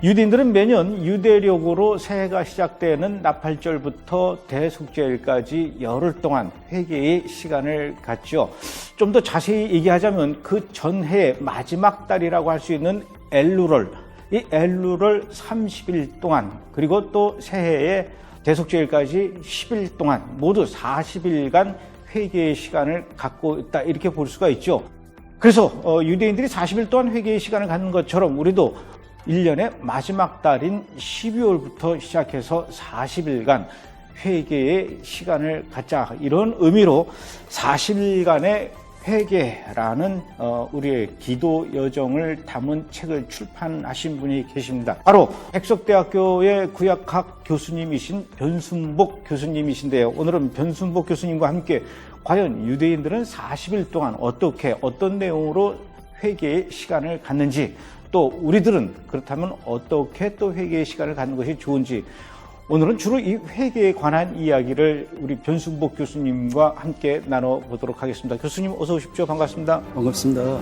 유대인들은 매년 유대력으로 새해가 시작되는 나팔절부터 대속죄일까지 열흘 동안 회개의 시간을 갖죠. 좀 더 자세히 얘기하자면 그 전해의 마지막 달이라고 할 수 있는 엘루럴, 이 엘루럴 30일 동안, 그리고 또 새해의 대속죄일까지 10일 동안 모두 40일간 회개의 시간을 갖고 있다, 이렇게 볼 수가 있죠. 그래서 유대인들이 40일 동안 회개의 시간을 갖는 것처럼 우리도 1년의 마지막 달인 12월부터 시작해서 40일간 회개의 시간을 갖자, 이런 의미로 40일간의 회개라는 우리의 기도 여정을 담은 책을 출판하신 분이 계십니다. 바로 백석대학교의 구약학 교수님이신 변순복 교수님이신데요. 오늘은 변순복 교수님과 함께 과연 유대인들은 40일 동안 어떻게, 어떤 내용으로 회개의 시간을 갖는지, 또 우리들은 그렇다면 어떻게 또 회개의 시간을 갖는 것이 좋은지, 오늘은 주로 이 회개에 관한 이야기를 우리 변순복 교수님과 함께 나눠보도록 하겠습니다. 교수님 어서 오십시오. 반갑습니다. 반갑습니다.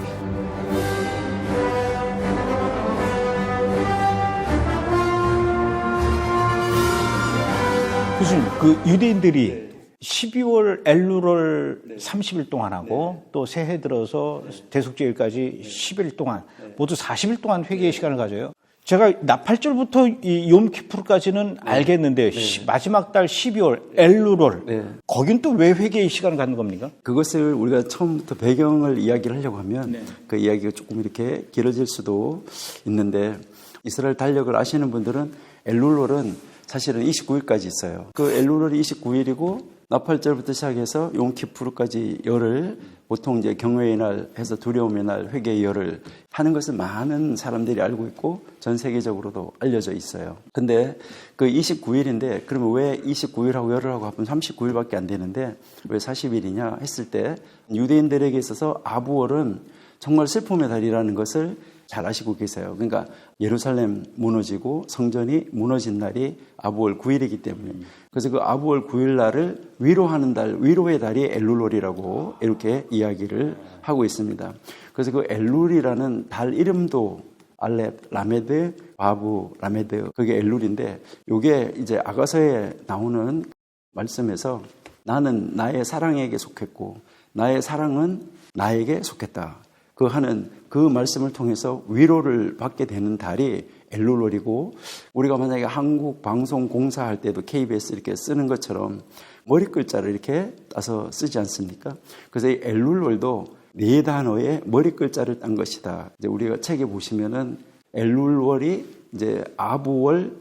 교수님, 그 유대인들이 12월 엘루럴 30일 동안 하고 또 새해 들어서 대속죄일까지 10일 동안 모두 40일 동안 회개의 시간을 가져요. 제가 나팔절부터 이 욤키푸르까지는 알겠는데 마지막 달 12월 엘루럴, 거긴 또 왜 회개의 시간을 갖는 겁니까? 그것을 우리가 처음부터 배경을 이야기를 하려고 하면 그 이야기가 조금 이렇게 길어질 수도 있는데, 이스라엘 달력을 아시는 분들은 엘룰롤은 사실은 29일까지 있어요. 그 엘룰롤이 29일이고 나팔절부터 시작해서 욤키푸르까지 열흘, 보통 이제 경외의 날 해서 두려움의 날, 회개의 열흘 하는 것을 많은 사람들이 알고 있고 전 세계적으로도 알려져 있어요. 근데 그 29일인데 그러면 왜 29일하고 열흘하고 합하면 39일밖에 안 되는데 왜 40일이냐 했을 때, 유대인들에게 있어서 아부월은 정말 슬픔의 달이라는 것을 잘 아시고 계세요. 그러니까 예루살렘 무너지고 성전이 무너진 날이 아부월 9일이기 때문에, 그래서 그 아부월 9일 날을 위로하는 달, 위로의 달이 엘룰롤이라고 이렇게 이야기를 하고 있습니다. 그래서 그 엘룰이라는 달 이름도 알렙, 라메드, 바부, 라메드, 그게 엘룰인데, 이게 이제 아가서에 나오는 말씀에서 나는 나의 사랑에게 속했고 나의 사랑은 나에게 속했다, 그 하는 그 말씀을 통해서 위로를 받게 되는 달이 엘룰롤이고, 우리가 만약에 한국 방송 공사할 때도 KBS 이렇게 쓰는 것처럼 머리 글자를 이렇게 따서 쓰지 않습니까? 그래서 이 엘룰롤도 네 단어의 머리 글자를 딴 것이다. 이제 우리가 책에 보시면은 엘룰월이 이제 아부월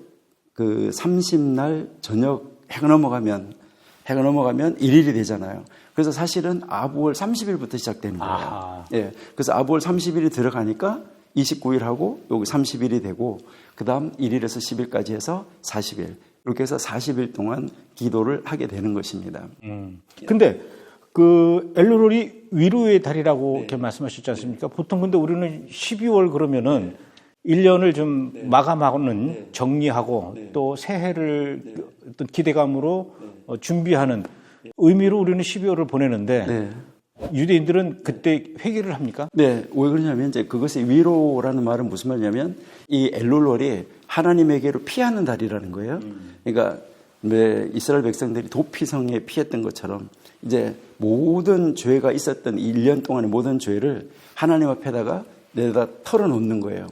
그 30날 저녁 해가 넘어가면 1일이 되잖아요. 그래서 사실은 아부월 30일부터 시작되는 거예요. 예. 그래서 아부월 30일이 들어가니까 29일하고 여기 30일이 되고, 그 다음 1일에서 10일까지 해서 40일. 이렇게 해서 40일 동안 기도를 하게 되는 것입니다. 근데 그 엘루롤이 위로의 달이라고 이렇게 말씀하셨지 않습니까? 보통 근데 우리는 12월 그러면은 1년을 좀 마감하고는 정리하고 또 새해를 어떤 기대감으로 준비하는 의미로 우리는 12월을 보내는데 유대인들은 그때 회개를 합니까? 네, 왜 그러냐면 이제 그것이 위로라는 말은 무슨 말이냐면 이 엘룰월이 하나님에게로 피하는 달이라는 거예요. 그러니까 이스라엘 백성들이 도피성에 피했던 것처럼 이제 모든 죄가 있었던 1년 동안의 모든 죄를 하나님 앞에다가 내다 털어놓는 거예요.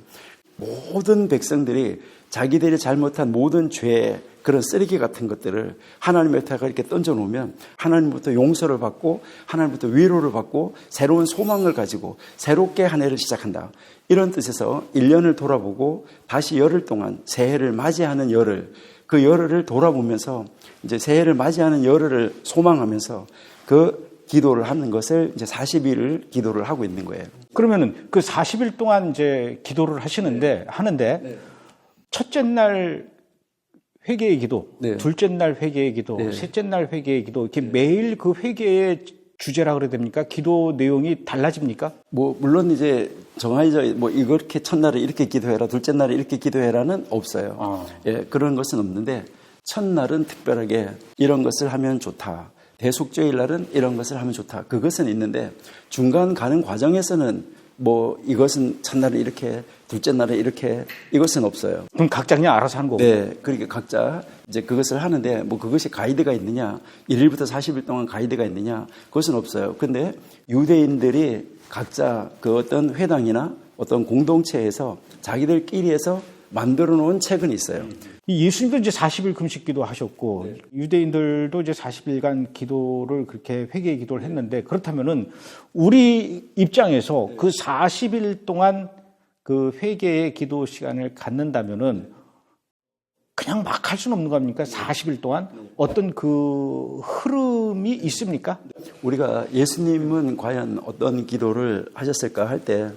모든 백성들이 자기들이 잘못한 모든 죄, 그런 쓰레기 같은 것들을 하나님 앞에다가 이렇게 던져놓으면 하나님부터 용서를 받고 하나님부터 위로를 받고 새로운 소망을 가지고 새롭게 한 해를 시작한다, 이런 뜻에서 1년을 돌아보고 다시 열흘 동안 새해를 맞이하는 열흘, 그 열흘을 돌아보면서 이제 새해를 맞이하는 열흘을 소망하면서 그 기도를 하는 것을 이제 40일을 기도를 하고 있는 거예요. 그러면은 그 40일 동안 이제 기도를 하시는데 하는데 첫째 날 회개의 기도, 둘째 날 회개의 기도, 셋째 날 회개의 기도, 이렇게 매일 그 회개의 주제라 그래야 됩니까? 기도 내용이 달라집니까? 물론 이제 정해져 이렇게 첫날에 이렇게 기도해라, 둘째 날에 이렇게 기도해라는 없어요. 예, 그런 것은 없는데 첫날은 특별하게 이런 것을 하면 좋다, 대속죄일 날은 이런 것을 하면 좋다, 그것은 있는데 중간 가는 과정에서는 뭐 이것은 첫날에 이렇게, 둘째 날에 이렇게, 이것은 없어요. 그럼 각자 그냥 알아서 하는 거고. 네, 그러니까 각자 이제 그것을 하는데 뭐 그것이 가이드가 있느냐, 1일부터 40일 동안 가이드가 있느냐, 그것은 없어요. 근데 유대인들이 각자 그 어떤 회당이나 어떤 공동체에서 자기들끼리에서 만들어 놓은 책은 있어요. 이 예수님도 이제 40일 금식 기도 하셨고, 유대인들도 이제 40일간 기도를 그렇게 회개의 기도를 했는데, 그렇다면은 우리 입장에서 그 40일 동안 그 회개의 기도 시간을 갖는다면은 그냥 막 할 수는 없는 겁니까? 40일 동안 어떤 그 흐름이 있습니까? 우리가 예수님은 과연 어떤 기도를 하셨을까 할 때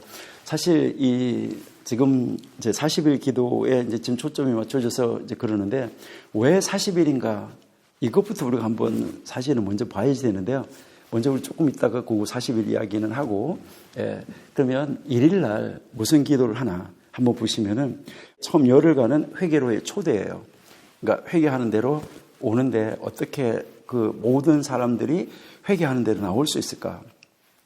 사실 이 지금 이제 40일 기도에 이제 지금 초점이 맞춰져서 이제 그러는데 왜 40일인가 이것부터 우리가 한번 사실은 먼저 봐야 되는데요. 먼저 우리 조금 있다가 그 40일 이야기는 하고, 그러면 1일 날 무슨 기도를 하나 한번 보시면은 처음 열흘간은 회개로의 초대예요. 그러니까 회개하는 대로 오는데 어떻게 그 모든 사람들이 회개하는 대로 나올 수 있을까?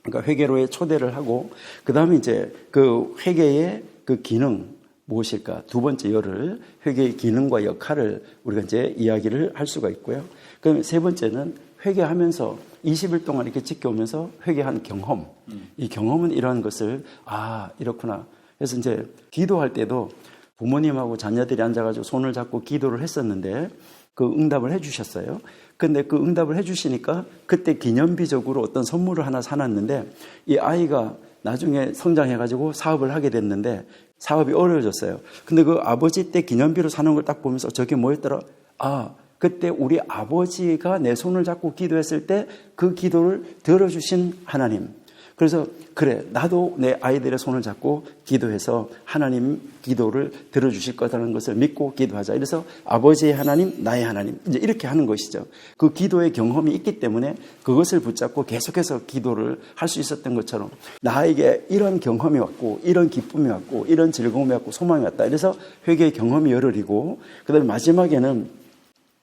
그러니까 회개로의 초대를 하고 그 다음에 이제 그 회개의 그 기능 무엇일까? 두 번째 열흘 회개의 기능과 역할을 우리가 이제 이야기를 할 수가 있고요. 그다음에 세 번째는 회개하면서 20일 동안 이렇게 지켜오면서 회개한 경험. 이 경험은 이러한 것을 이렇구나. 그래서 이제 기도할 때도 부모님하고 자녀들이 앉아가지고 손을 잡고 기도를 했었는데 그 응답을 해주셨어요. 근데 그 응답을 해주시니까 그때 기념비적으로 어떤 선물을 하나 사놨는데 이 아이가 나중에 성장해가지고 사업을 하게 됐는데 사업이 어려워졌어요. 근데 그 아버지 때 기념비로 사는 걸 딱 보면서 저게 뭐였더라? 그때 우리 아버지가 내 손을 잡고 기도했을 때 그 기도를 들어주신 하나님. 그래서 그래, 나도 내 아이들의 손을 잡고 기도해서 하나님 기도를 들어주실 거라는 것을 믿고 기도하자. 이래서 아버지의 하나님, 나의 하나님. 이제 이렇게 하는 것이죠. 그 기도의 경험이 있기 때문에 그것을 붙잡고 계속해서 기도를 할 수 있었던 것처럼 나에게 이런 경험이 왔고, 이런 기쁨이 왔고, 이런 즐거움이 왔고, 소망이 왔다. 이래서 회개의 경험이 열흘이고, 그 다음에 마지막에는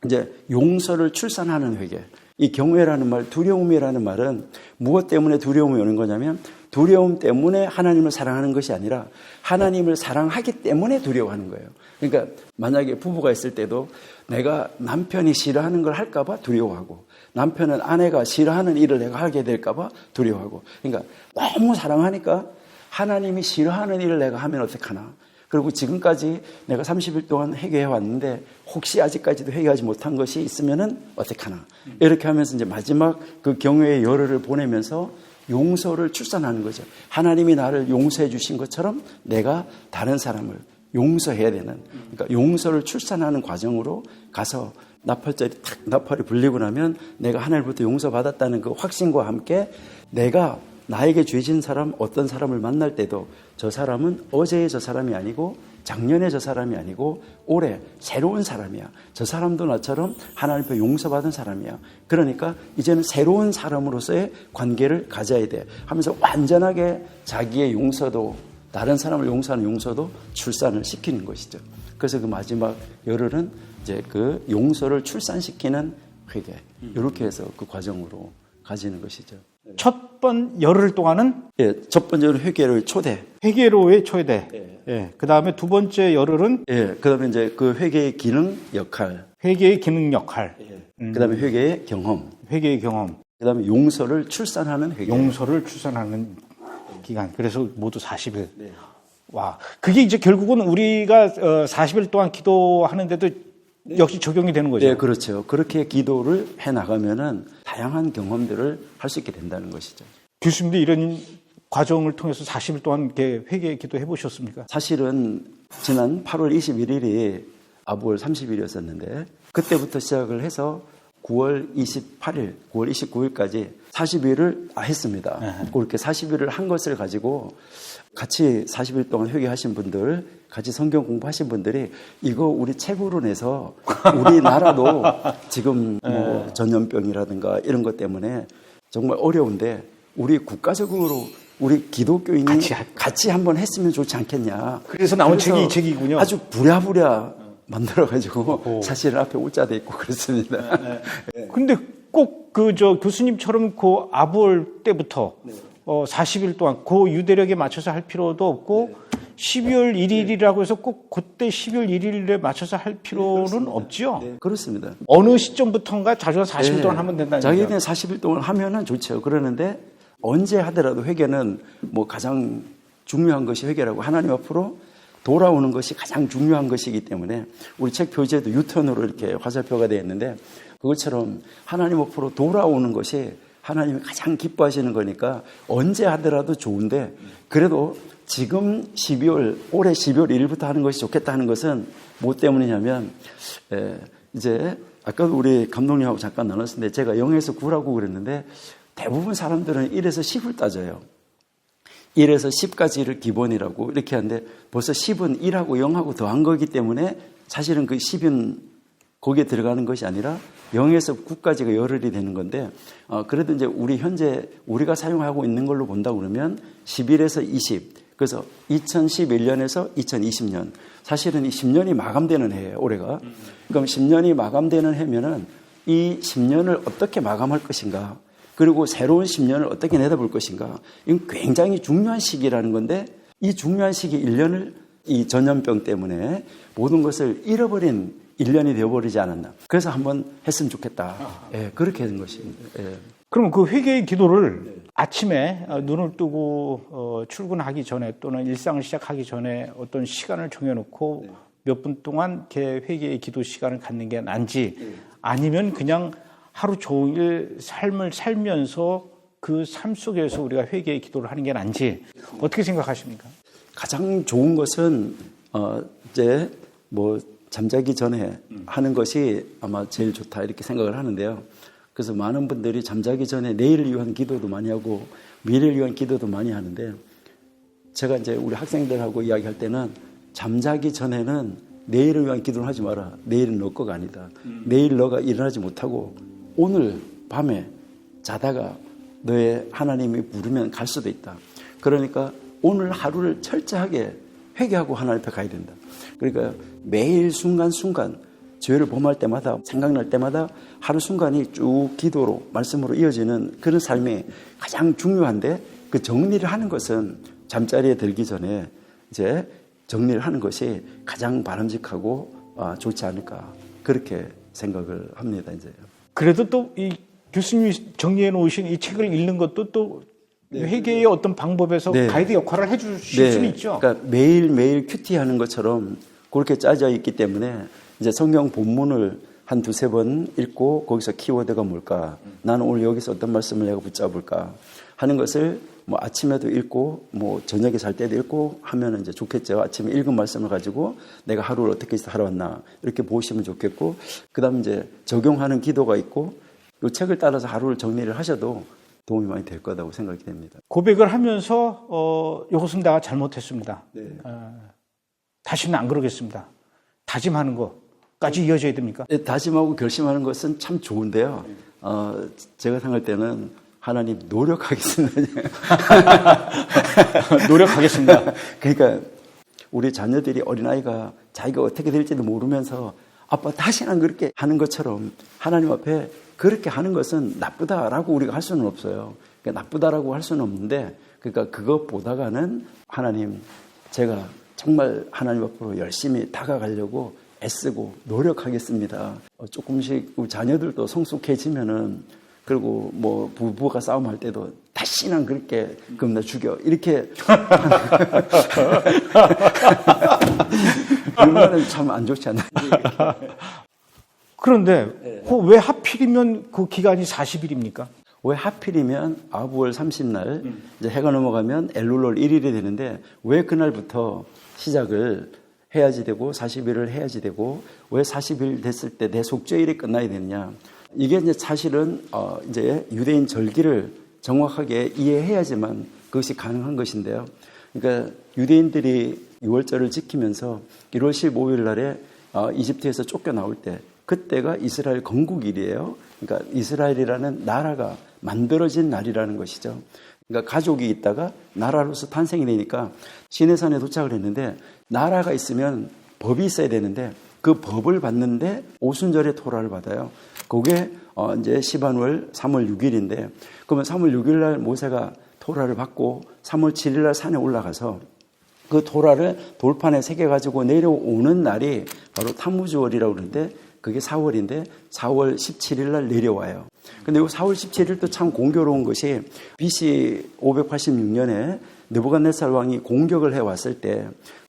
이제 용서를 출산하는 회개. 이 경외라는 말, 두려움이라는 말은 무엇 때문에 두려움이 오는 거냐면 두려움 때문에 하나님을 사랑하는 것이 아니라 하나님을 사랑하기 때문에 두려워하는 거예요. 그러니까 만약에 부부가 있을 때도 내가 남편이 싫어하는 걸 할까 봐 두려워하고 남편은 아내가 싫어하는 일을 내가 하게 될까 봐 두려워하고 그러니까 너무 사랑하니까 하나님이 싫어하는 일을 내가 하면 어떡하나. 그리고 지금까지 내가 30일 동안 회개해 왔는데 혹시 아직까지도 회개하지 못한 것이 있으면은 어떡하나. 이렇게 하면서 이제 마지막 그 경외의 열흘을 보내면서 용서를 출산하는 거죠. 하나님이 나를 용서해 주신 것처럼 내가 다른 사람을 용서해야 되는, 그러니까 용서를 출산하는 과정으로 가서 나팔절이 탁 나팔이 불리고 나면 내가 하나님부터 용서받았다는 그 확신과 함께 내가 나에게 죄진 사람, 어떤 사람을 만날 때도 저 사람은 어제의 저 사람이 아니고 작년의 저 사람이 아니고 올해 새로운 사람이야. 저 사람도 나처럼 하나님 앞에 용서받은 사람이야. 그러니까 이제는 새로운 사람으로서의 관계를 가져야 돼 하면서 완전하게 자기의 용서도 다른 사람을 용서하는 용서도 출산을 시키는 것이죠. 그래서 그 마지막 열흘은 이제 그 용서를 출산시키는 회개. 이렇게 해서 그 과정으로 가지는 것이죠. 첫 번 열흘 동안은 첫 번째는 회개로의 초대. 회개로의 초대. 그 다음에 두 번째 열흘은 그 다음에 이제 그 회개의 기능, 역할. 회개의 기능 역할. 그 다음에 회개의 경험. 회개의 경험. 그 다음에 용서를 출산하는 회개. 용서를 출산하는 기간. 그래서 모두 40일. 와, 그게 이제 결국은 우리가 40일 동안 기도하는데도 역시 적용이 되는 거죠. 네, 그렇죠. 그렇게 기도를 해 나가면은 다양한 경험들을 할 수 있게 된다는 것이죠. 교수님도 이런 과정을 통해서 40일 동안 이렇게 회개 기도해 보셨습니까? 사실은 지난 8월 21일이 아부월 30일이었었는데 그때부터 시작을 해서 9월 28일, 9월 29일까지 40일을 했습니다. 그렇게 40일을 한 것을 가지고 같이 40일 동안 회개하신 분들, 같이 성경 공부하신 분들이 이거 우리 책으로 내서 우리나라도 지금 뭐 전염병이라든가 이런 것 때문에 정말 어려운데 우리 국가적으로 우리 기독교인이 같이 한번 했으면 좋지 않겠냐. 그래서 나온 책이 이 책이군요. 아주 부랴부랴 만들어가지고 사실 앞에 올자돼 있고 그렇습니다. 근데 꼭 교수님처럼 그 아부월 때부터 40일 동안 그 유대력에 맞춰서 할 필요도 없고 12월 1일이라고 해서 꼭 그때 12월 1일에 맞춰서 할 필요는 없죠. 네, 그렇습니다. 어느 시점부터인가 자주가 40일 동안 하면 된다는 거죠. 자기는 40일 동안 하면은 좋죠. 그러는데 언제 하더라도 회개는 뭐 가장 중요한 것이 회개라고 하나님 앞으로 돌아오는 것이 가장 중요한 것이기 때문에 우리 책 표지에도 유턴으로 이렇게 화살표가 되어 있는데 그것처럼 하나님 앞으로 돌아오는 것이 하나님이 가장 기뻐하시는 거니까 언제 하더라도 좋은데 그래도 지금 올해 12월 1일부터 하는 것이 좋겠다 하는 것은 뭐 때문이냐면 이제 아까도 우리 감독님하고 잠깐 나눴는데 제가 0에서 9라고 그랬는데 대부분 사람들은 1에서 10을 따져요. 1에서 10까지를 기본이라고 이렇게 하는데 벌써 10은 1하고 0하고 더한 거기 때문에 사실은 그 10은 거기에 들어가는 것이 아니라 0에서 9까지가 열흘이 되는 건데 그래도 이제 현재 우리가 사용하고 있는 걸로 본다 그러면 11에서 20 그래서 2011년에서 2020년 사실은 이 10년이 마감되는 해예요 올해가. 그럼 10년이 마감되는 해면은 이 10년을 어떻게 마감할 것인가 그리고 새로운 10년을 어떻게 내다볼 것인가 이건 굉장히 중요한 시기라는 건데 이 중요한 시기 1년을 이 전염병 때문에 모든 것을 잃어버린 1년이 되어버리지 않았나. 그래서 한번 했으면 좋겠다. 예, 그렇게 된 것입니다. 예. 그럼 그 회개의 기도를 아침에 눈을 뜨고 출근하기 전에 또는 일상을 시작하기 전에 어떤 시간을 정해놓고 몇 분 동안 이렇게 회개의 기도 시간을 갖는 게 난지 아니면 그냥 하루 종일 삶을 살면서 그 삶 속에서 우리가 회개의 기도를 하는 게 난지 어떻게 생각하십니까? 가장 좋은 것은 이제 뭐 잠자기 전에 하는 것이 아마 제일 좋다 이렇게 생각을 하는데요. 그래서 많은 분들이 잠자기 전에 내일을 위한 기도도 많이 하고 미래를 위한 기도도 많이 하는데 제가 이제 우리 학생들하고 이야기할 때는 잠자기 전에는 내일을 위한 기도를 하지 마라. 내일은 너 거가 아니다. 내일 너가 일어나지 못하고 오늘 밤에 자다가 너의 하나님이 부르면 갈 수도 있다. 그러니까 오늘 하루를 철저하게 회개하고 하나님 앞에 가야 된다. 그러니까 매일 순간순간 죄를 범할 때마다 생각날 때마다 하루 순간이 쭉 기도로 말씀으로 이어지는 그런 삶이 가장 중요한데 그 정리를 하는 것은 잠자리에 들기 전에 이제 정리를 하는 것이 가장 바람직하고 좋지 않을까 그렇게 생각을 합니다. 이제 그래도 또 이 교수님이 정리해 놓으신 이 책을 읽는 것도 또 회개의 어떤 방법에서 가이드 역할을 해주실 수는 있죠. 그러니까 매일매일 큐티하는 것처럼 그렇게 짜져 있기 때문에 이제 성경 본문을 한 두세 번 읽고 거기서 키워드가 뭘까? 나는 오늘 여기서 어떤 말씀을 내가 붙잡을까? 하는 것을 뭐 아침에도 읽고 뭐 저녁에 잘 때도 읽고 하면 이제 좋겠죠. 아침에 읽은 말씀을 가지고 내가 하루를 어떻게 살아왔나 이렇게 보시면 좋겠고 그다음 이제 적용하는 기도가 있고 이 책을 따라서 하루를 정리를 하셔도 도움이 많이 될 거라고 생각이 됩니다. 고백을 하면서 이것은 내가 잘못했습니다. 다시는 안 그러겠습니다. 다짐하는 것까지 이어져야 됩니까? 다짐하고 결심하는 것은 참 좋은데요. 제가 생각할 때는 하나님 노력하겠습니다. 노력하겠습니다. 그러니까 우리 자녀들이 어린아이가 자기가 어떻게 될지도 모르면서 아빠 다시는 안 그렇게 하는 것처럼 하나님 앞에 그렇게 하는 것은 나쁘다라고 우리가 할 수는 없어요. 그러니까 나쁘다라고 할 수는 없는데 그러니까 그것보다가는 하나님 제가 정말 하나님 앞으로 열심히 다가가려고 애쓰고 노력하겠습니다. 조금씩 우리 자녀들도 성숙해지면은 그리고 뭐 부부가 싸움할 때도 다시는 그렇게 그럼 나 죽여 이렇게 그러면은 참 안 좋지 않나요? 그런데 왜 하필이면 그 기간이 40일입니까? 왜 하필이면 아부월 30날 이제 해가 넘어가면 엘룰월 1일이 되는데 왜 그날부터 시작을 해야지 되고 40일을 해야지 되고 왜 40일 됐을 때 내 속죄일이 끝나야 되느냐? 이게 이제 사실은 이제 유대인 절기를 정확하게 이해해야지만 그것이 가능한 것인데요. 그러니까 유대인들이 6월절을 지키면서 1월 15일 날에 이집트에서 쫓겨나올 때 그때가 이스라엘 건국일이에요. 그러니까 이스라엘이라는 나라가 만들어진 날이라는 것이죠. 그러니까 가족이 있다가 나라로서 탄생이 되니까 시내산에 도착을 했는데 나라가 있으면 법이 있어야 되는데 그 법을 받는데 오순절에 토라를 받아요. 그게 이제 시반월 3월 6일인데 그러면 3월 6일 날 모세가 토라를 받고 3월 7일 날 산에 올라가서 그 토라를 돌판에 새겨가지고 내려오는 날이 바로 타무주월이라고 그러는데 그게 4월인데 4월 17일 날 내려와요. 근데 이 4월 17일도 참 공교로운 것이 BC 586년에 느부갓네살 왕이 공격을 해왔을 때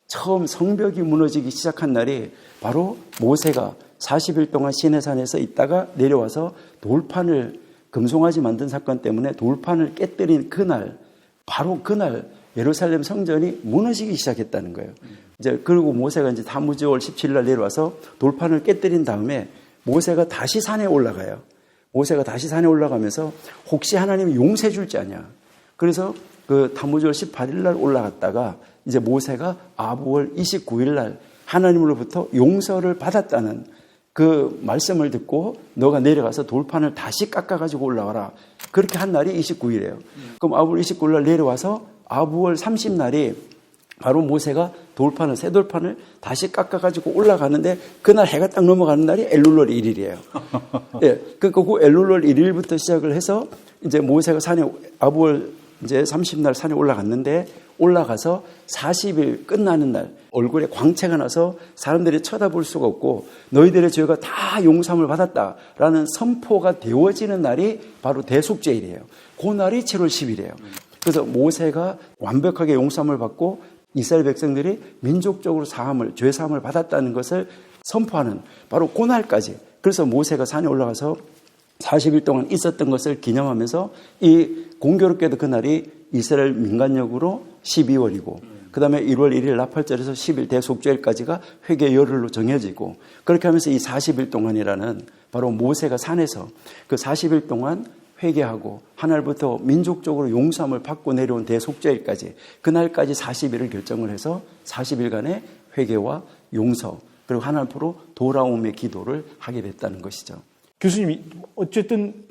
처음 성벽이 무너지기 시작한 날이 바로 모세가 40일 동안 시내산에서 있다가 내려와서 돌판을 금송아지 만든 사건 때문에 돌판을 깨뜨린 그날, 바로 그날 예루살렘 성전이 무너지기 시작했다는 거예요. 이제 그리고 모세가 이제 타무즈월 17일 날 내려와서 돌판을 깨뜨린 다음에 모세가 다시 산에 올라가요. 모세가 다시 산에 올라가면서 혹시 하나님이 용서해 줄지 아냐. 그래서 그 타무즈월 18일 날 올라갔다가 이제 모세가 아부월 29일 날 하나님으로부터 용서를 받았다는 그 말씀을 듣고 너가 내려가서 돌판을 다시 깎아가지고 올라와라. 그렇게 한 날이 29일이에요. 그럼 아부월 29일 날 내려와서 아부월 30날이 바로 모세가 돌판을, 새 돌판을 다시 깎아가지고 올라가는데 그날 해가 딱 넘어가는 날이 엘룰월 1일이에요. 예. 그 엘룰월 1일부터 시작을 해서 이제 모세가 산에, 아부월 이제 30날 산에 올라갔는데 올라가서 40일 끝나는 날 얼굴에 광채가 나서 사람들이 쳐다볼 수가 없고 너희들의 죄가 다 용서함을 받았다라는 선포가 되어지는 날이 바로 대속죄일이에요. 그 날이 7월 10일이에요. 그래서 모세가 완벽하게 용서함을 받고 이스라엘 백성들이 민족적으로 죄 사함을 받았다는 것을 선포하는 바로 그 날까지. 그래서 모세가 산에 올라가서 40일 동안 있었던 것을 기념하면서 이 공교롭게도 그날이 이스라엘 민간력으로 12월이고 그 다음에 1월 1일 나팔절에서 10일 대속죄일까지가 회개 열흘로 정해지고 그렇게 하면서 이 40일 동안이라는 바로 모세가 산에서 그 40일 동안 회개하고 하늘부터 민족적으로 용서함을 받고 내려온 대속죄일까지 그날까지 40일을 결정을 해서 40일간의 회개와 용서 그리고 하나님 앞으로 돌아옴의 기도를 하게 됐다는 것이죠. 교수님, 어쨌든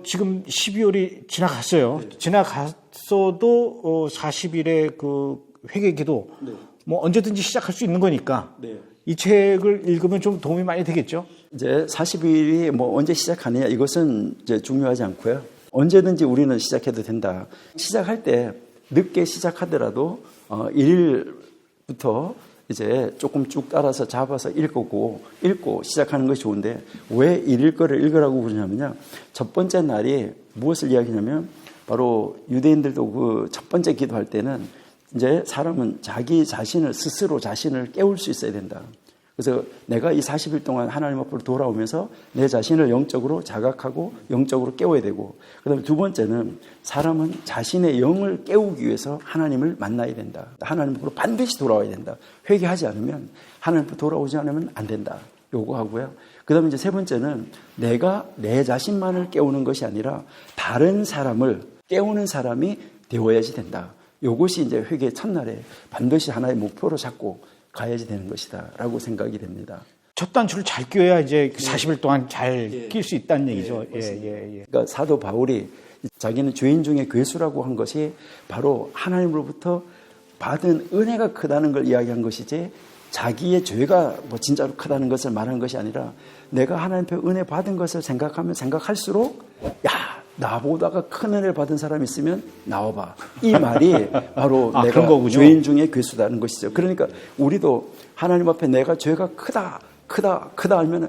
지금 12월이 지나갔어요. 네. 지나갔어도 40일의 그 회개기도 네. 뭐 언제든지 시작할 수 있는 거니까 네. 이 책을 읽으면 좀 도움이 많이 되겠죠. 이제 40일이 뭐 언제 시작하느냐 이것은 이제 중요하지 않고요. 언제든지 우리는 시작해도 된다. 시작할 때 늦게 시작하더라도 1일부터 이제 조금 쭉 따라서 잡아서 읽고 시작하는 것이 좋은데 왜 1일 거를 읽으라고 그러냐면요. 첫 번째 날이 무엇을 이야기하냐면 바로 유대인들도 그 첫 번째 기도할 때는 이제 사람은 자기 자신을 스스로 자신을 깨울 수 있어야 된다. 그래서 내가 이 40일 동안 하나님 앞으로 돌아오면서 내 자신을 영적으로 자각하고 영적으로 깨워야 되고 그다음에 두 번째는 사람은 자신의 영을 깨우기 위해서 하나님을 만나야 된다. 하나님 앞으로 반드시 돌아와야 된다. 회개하지 않으면 하나님 앞으로 돌아오지 않으면 안 된다. 요거 하고요. 그다음에 이제 세 번째는 내가 내 자신만을 깨우는 것이 아니라 다른 사람을 깨우는 사람이 되어야지 된다. 요것이 이제 회개 첫날에 반드시 하나의 목표로 잡고 가야지 되는 것이다 라고 생각이 됩니다. 첫 단추를 잘 끼워야 이제 40일 동안 잘 낄 수 있다는 얘기죠. 그러니까 사도 바울이 자기는 죄인 중에 괴수라고 한 것이 바로 하나님으로부터 받은 은혜가 크다는 걸 이야기한 것이지 자기의 죄가 뭐 진짜로 크다는 것을 말한 것이 아니라 내가 하나님께 은혜 받은 것을 생각하면 생각할수록 야 나보다가 큰 은혜를 받은 사람이 있으면 나와봐. 이 말이 바로 내가 죄인 중에 괴수다는 것이죠. 그러니까 우리도 하나님 앞에 내가 죄가 크다 알면은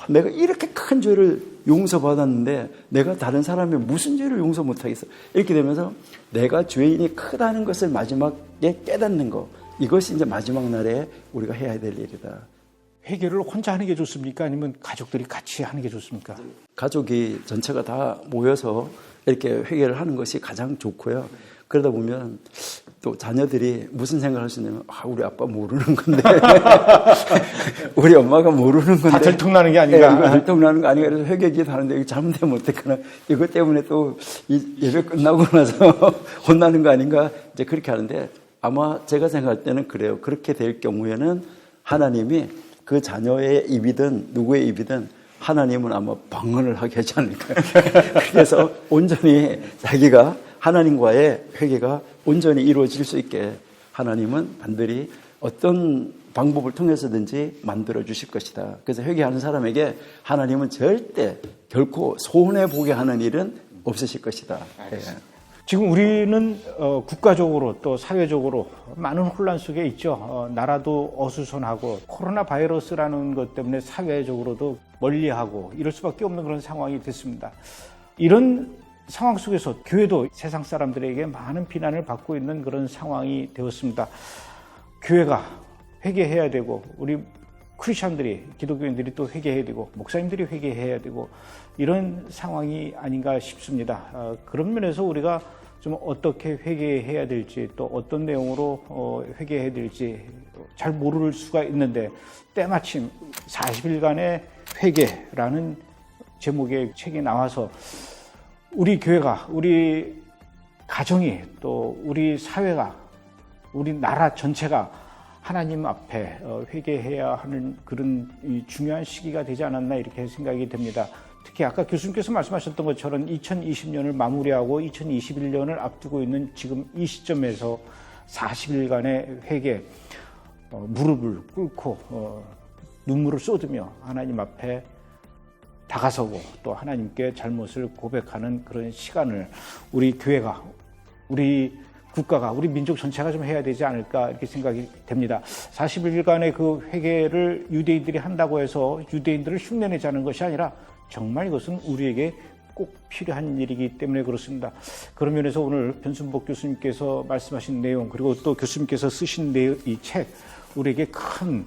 내가 이렇게 큰 죄를 용서받았는데 내가 다른 사람의 무슨 죄를 용서 못하겠어. 이렇게 되면서 내가 죄인이 크다는 것을 마지막에 깨닫는 거. 이것이 이제 마지막 날에 우리가 해야 될 일이다. 회개를 혼자 하는 게 좋습니까? 아니면 가족들이 같이 하는 게 좋습니까? 가족이 전체가 다 모여서 이렇게 회개를 하는 것이 가장 좋고요. 그러다 보면 또 자녀들이 무슨 생각을 할 수 있냐면 우리 아빠 모르는 건데 우리 엄마가 모르는 건데 다 들통나는 게 아닌가? 이거 들통나는 거 아닌가? 그래서 회개기도 하는데 이거 잘못되면 어떡하나? 이것 때문에 또 예배 끝나고 나서 혼나는 거 아닌가? 이제 그렇게 하는데 아마 제가 생각할 때는 그래요. 그렇게 될 경우에는 하나님이 그 자녀의 입이든 누구의 입이든 하나님은 아마 방언을 하게 하지 않을까요? 그래서 온전히 자기가 하나님과의 회개가 온전히 이루어질 수 있게 하나님은 반드시 어떤 방법을 통해서든지 만들어 주실 것이다. 그래서 회개하는 사람에게 하나님은 절대 결코 손해보게 하는 일은 없으실 것이다. 예. 지금 우리는 국가적으로 또 사회적으로 많은 혼란 속에 있죠. 나라도 어수선하고 코로나 바이러스라는 것 때문에 사회적으로도 멀리하고 이럴 수밖에 없는 그런 상황이 됐습니다. 이런 상황 속에서 교회도 세상 사람들에게 많은 비난을 받고 있는 그런 상황이 되었습니다. 교회가 회개해야 되고 우리 크리스천들이 기독교인들이 또 회개해야 되고 목사님들이 회개해야 되고 이런 상황이 아닌가 싶습니다. 그런 면에서 우리가 좀 어떻게 회개해야 될지 또 어떤 내용으로 회개해야 될지 잘 모를 수가 있는데 때마침 40일간의 회개라는 제목의 책이 나와서 우리 교회가 우리 가정이 또 우리 사회가 우리 나라 전체가 하나님 앞에 회개해야 하는 그런 중요한 시기가 되지 않았나 이렇게 생각이 됩니다. 특히 아까 교수님께서 말씀하셨던 것처럼 2020년을 마무리하고 2021년을 앞두고 있는 지금 이 시점에서 40일간의 회개, 무릎을 꿇고 눈물을 쏟으며 하나님 앞에 다가서고 또 하나님께 잘못을 고백하는 그런 시간을 우리 교회가, 우리 국가가, 우리 민족 전체가 좀 해야 되지 않을까 이렇게 생각이 됩니다. 40일간의 그 회개를 유대인들이 한다고 해서 유대인들을 흉내내자는 것이 아니라 정말 이것은 우리에게 꼭 필요한 일이기 때문에 그렇습니다. 그런 면에서 오늘 변순복 교수님께서 말씀하신 내용 그리고 또 교수님께서 쓰신 이 책 우리에게 큰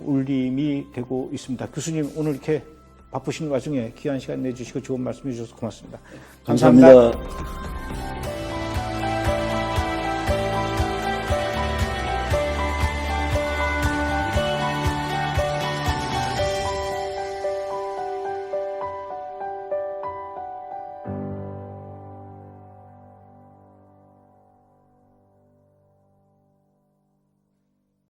울림이 되고 있습니다. 교수님 오늘 이렇게 바쁘신 와중에 귀한 시간 내주시고 좋은 말씀 해주셔서 고맙습니다. 감사합니다. 감사합니다.